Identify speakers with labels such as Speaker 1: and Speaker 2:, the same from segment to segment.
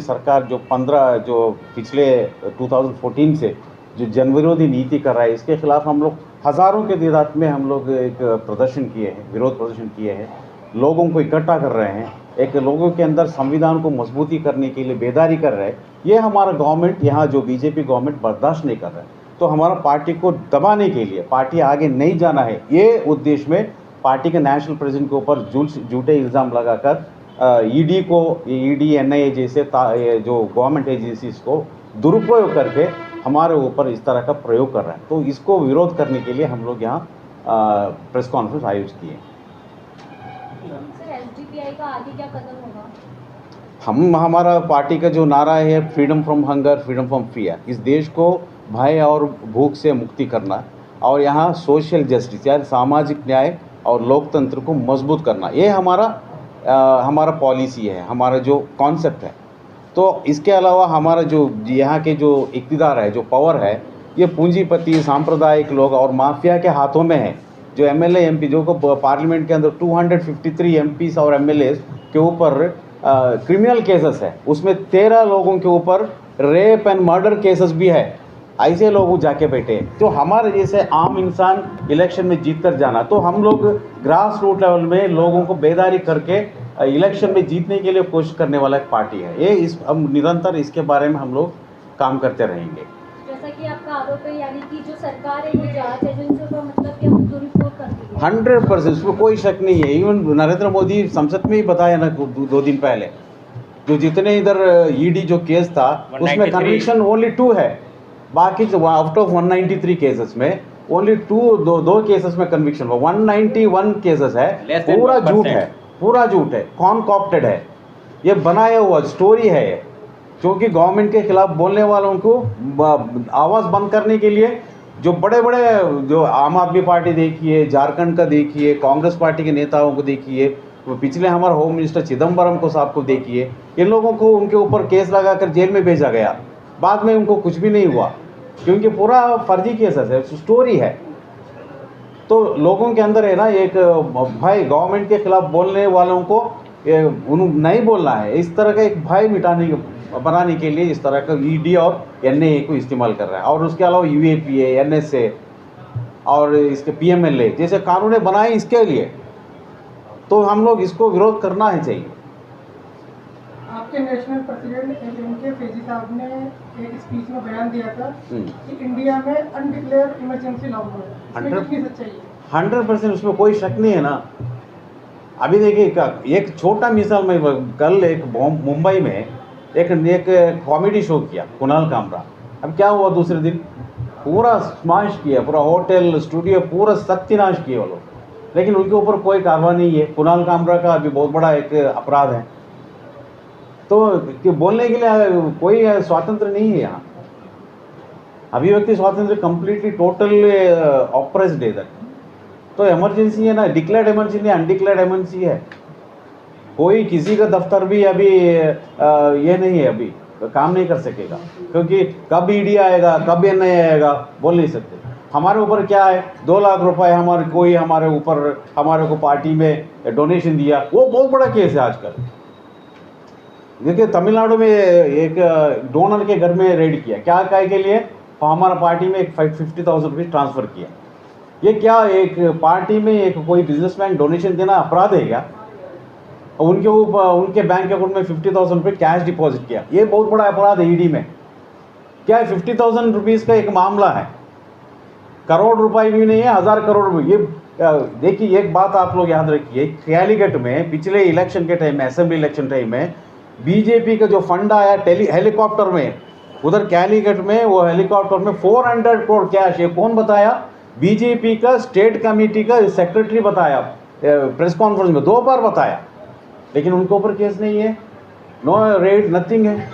Speaker 1: मोदी सरकार जो पिछले 2014 से जो जन विरोधी नीति कर रहा है, इसके खिलाफ हम लोग हज़ारों के तादाद में हम लोग एक प्रदर्शन किए हैं, विरोध प्रदर्शन किए हैं, लोगों को इकट्ठा कर रहे हैं, एक लोगों के अंदर संविधान को मजबूती करने के लिए बेदारी कर रहे हैं। ये हमारा गवर्नमेंट, यहाँ जो बीजेपी गवर्नमेंट बर्दाश्त नहीं कर रहा है। तो हमारा पार्टी को दबाने के लिए, पार्टी आगे नहीं जाना है, ये उद्देश्य में पार्टी के नेशनल प्रेसिडेंट के ऊपर झूठे इल्ज़ाम लगाकर ईडी को, ईडी एनआईए जैसे जो गवर्नमेंट एजेंसीज को दुरुपयोग करके हमारे ऊपर इस तरह का प्रयोग कर रहे हैं। तो इसको विरोध करने के लिए हम लोग यहाँ प्रेस कॉन्फ्रेंस आयोजित किए।
Speaker 2: सर, एसडीपीआई का आगे क्या कदम होगा?
Speaker 1: हमारा पार्टी का जो नारा है, freedom from hunger, freedom from fear, इस देश को भय और भूख से मुक्ति करना और यहाँ सोशल जस्टिस यानी सामाजिक न्याय और लोकतंत्र को मजबूत करना, ये हमारा पॉलिसी है, हमारा जो कॉन्सेप्ट है। तो इसके अलावा हमारा जो यहाँ के जो इक़्तिदार है, जो पावर है, ये पूंजीपति, सांप्रदायिक लोग और माफिया के हाथों में है। जो एमएलए एमपी जो को पार्लियामेंट के अंदर 253 एमपीस और एमएलए के ऊपर क्रिमिनल केसेस है, उसमें 13 लोगों के ऊपर रेप एंड मर्डर केसेस भी है। ऐसे लोग जाके बैठे हैं। तो हमारे जैसे आम इंसान इलेक्शन में जीत कर जाना, तो हम लोग ग्रास रूट लेवल में लोगों को बेदारी करके इलेक्शन में जीतने के लिए कोशिश करने वाला एक पार्टी है ये। हम निरंतर इसके बारे में हम लोग काम करते रहेंगे।
Speaker 2: जैसा कि आपका आरोप है, यानी कि जो सरकार है वो जांच एजेंसियों का मतलब कि हम दुरुपयोग करती है।
Speaker 1: 100% उसमें कोई शक नहीं है। इवन नरेंद्र मोदी संसद में ही बताया ना 2 दिन पहले, जो जितने इधर ईडी जो केस था उसमें कन्विक्शन ओनली 2 है, बाकी आउट ऑफ 193 केसेस में ओनली 2 केसेस में कन्विक्शन हुआ। 191 केसेस है, पूरा झूठ है, पूरा झूठ है, कॉन्कॉप्टेड है, ये बनाया हुआ स्टोरी है ये। क्योंकि गवर्नमेंट के खिलाफ बोलने वालों को आवाज़ बंद करने के लिए जो बड़े बड़े, जो आम आदमी पार्टी देखिए, झारखंड का देखिए, कांग्रेस पार्टी के नेताओं को देखिए, पिछले हमारे होम मिनिस्टर चिदम्बरम को साहब को देखिए, इन लोगों को उनके ऊपर केस लगाकर जेल में भेजा गया, बाद में उनको कुछ भी नहीं हुआ, क्योंकि पूरा फर्जी केसेस है, स्टोरी है। तो लोगों के अंदर है ना एक भय, गवर्नमेंट के खिलाफ बोलने वालों को नहीं बोलना है, इस तरह का एक भय बनाने के लिए इस तरह का ईडी और एनआईए को इस्तेमाल कर रहा है। और उसके अलावा यूएपीए, एनएसए और इसके पीएमएलए जैसे कानूनें बनाए इसके लिए, तो हम लोग इसको विरोध करना ही चाहिए।
Speaker 3: आपके नेशनल प्रेसिडेंट एमके फैजी साहब ने एक स्पीच में बयान दिया था कि इंडिया में अनडिक्लेयर्ड इमरजेंसी लागू है, इसमें कितनी सच्चाई है?
Speaker 1: 100% उसमें कोई शक नहीं है ना। अभी देखिए, एक छोटा मिसाल में, कल एक मुंबई में एक कॉमेडी शो किया कुणाल कामरा। अब क्या हुआ, दूसरे दिन पूरा स्माश किया, पूरा होटल स्टूडियो पूरा सत्यानाश किए वो लोग, लेकिन उनके ऊपर कोई कार्रवाई नहीं है। कुणाल कामरा का अभी बहुत बड़ा एक अपराध है। तो बोलने के लिए कोई स्वातंत्र नहीं है यहाँ, अभिव्यक्ति स्वातंत्र कंप्लीटली टोटल ऑप्रेस्ड है इधर। तो इमरजेंसी है ना, डिक्लेयर्ड इमरजेंसी, अनडिक्लेयर्ड इमरजेंसी है। कोई किसी का दफ्तर भी अभी ये नहीं है, अभी काम नहीं कर सकेगा, क्योंकि कब ईडी आएगा, कब एनआईए आएगा, बोल नहीं सकते। हमारे ऊपर क्या है, 2 लाख रुपए हमारे ऊपर हमारे को पार्टी में डोनेशन दिया, वो बहुत बड़ा केस है आजकल। देखिए, तमिलनाडु में एक डोनर के घर में रेड किया, क्या काय के लिए, हमारा पार्टी में एक 50,000 रुपीज़ ट्रांसफ़र किया। ये क्या, एक पार्टी में एक कोई बिजनेसमैन डोनेशन देना अपराध है क्या? उनके ऊपर उनके बैंक अकाउंट में 50,000 रुपये कैश डिपॉजिट किया, ये बहुत बड़ा अपराध है ईडी में। क्या है, 50,000 रुपीज़ का एक मामला है, करोड़ रुपए भी नहीं है, 1000 करोड़ रुपये। ये देखिए, एक बात आप लोग याद रखिए, कैलीकट में पिछले इलेक्शन के टाइम में, असेंबली इलेक्शन टाइम में बीजेपी का जो फंड आया हेलीकॉप्टर में, उधर कैलीकट में वो हेलीकॉप्टर में 400 करोड़ कैश, ये कौन बताया? बीजेपी का स्टेट कमेटी का सेक्रेटरी बताया, प्रेस कॉन्फ्रेंस में 2 बार बताया, लेकिन उनके ऊपर केस नहीं है, नो रेड, नथिंग है।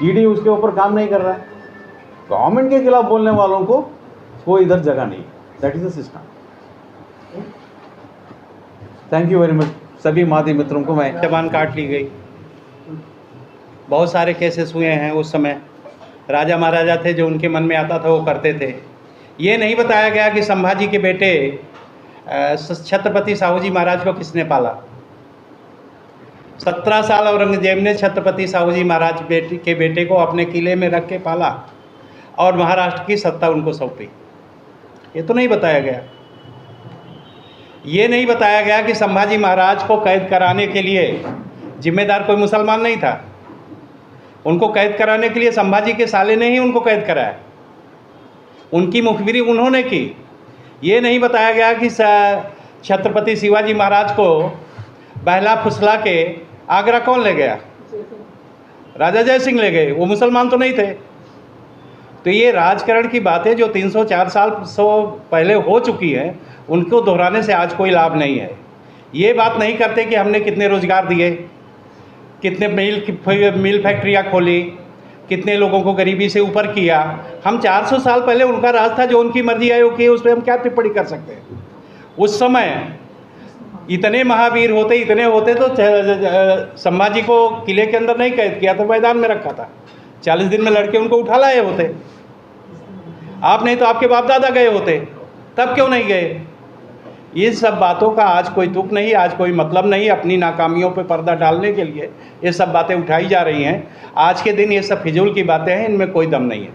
Speaker 1: ईडी उसके ऊपर काम नहीं कर रहा है। गवर्नमेंट के खिलाफ बोलने वालों को कोई इधर जगह नहीं, that is the system. Thank you very much सभी माध्यम मित्रों को। मैं
Speaker 4: जबान काट ली गई, बहुत सारे केसेस हुए हैं। उस समय राजा महाराजा थे, जो उनके मन में आता था वो करते थे। ये नहीं बताया गया कि संभाजी के बेटे छत्रपति साहू जी महाराज को किसने पाला। 17 साल औरंगजेब ने छत्रपति साहू जी महाराज के बेटे को अपने किले में रख के पाला और महाराष्ट्र की सत्ता उनको सौंपी। ये तो नहीं बताया गया। ये नहीं बताया गया कि संभाजी महाराज को कैद कराने के लिए जिम्मेदार कोई मुसलमान नहीं था। उनको कैद कराने के लिए संभाजी के साले ने ही उनको कैद कराया, उनकी मुखबिरी उन्होंने की। ये नहीं बताया गया कि छत्रपति शिवाजी महाराज को बहला फुसला के आगरा कौन ले गया, राजा जय सिंह ले गए, वो मुसलमान तो नहीं थे। तो ये राजकरण की बातें जो 304 साल पहले हो चुकी हैं, उनको दोहराने से आज कोई लाभ नहीं है। ये बात नहीं करते कि हमने कितने रोज़गार दिए, कितने मिल फैक्ट्रियाँ खोली, कितने लोगों को गरीबी से ऊपर किया। हम 400 साल पहले उनका राज था, जो उनकी मर्जी आई वो की, उस पर हम क्या टिप्पणी कर सकते हैं। उस समय इतने महावीर होते, इतने होते तो संभाजी को किले के अंदर नहीं कैद किया था, मैदान में रखा था। 40 दिन में लड़के उनको उठा लाए होते। आप नहीं तो आपके बाप दादा गए होते, तब क्यों नहीं गए। ये सब बातों का आज कोई तुक नहीं, आज कोई मतलब नहीं। अपनी नाकामियों पे पर्दा डालने के लिए ये सब बातें उठाई जा रही हैं। आज के दिन ये सब फिजूल की बातें हैं, इनमें कोई दम नहीं है।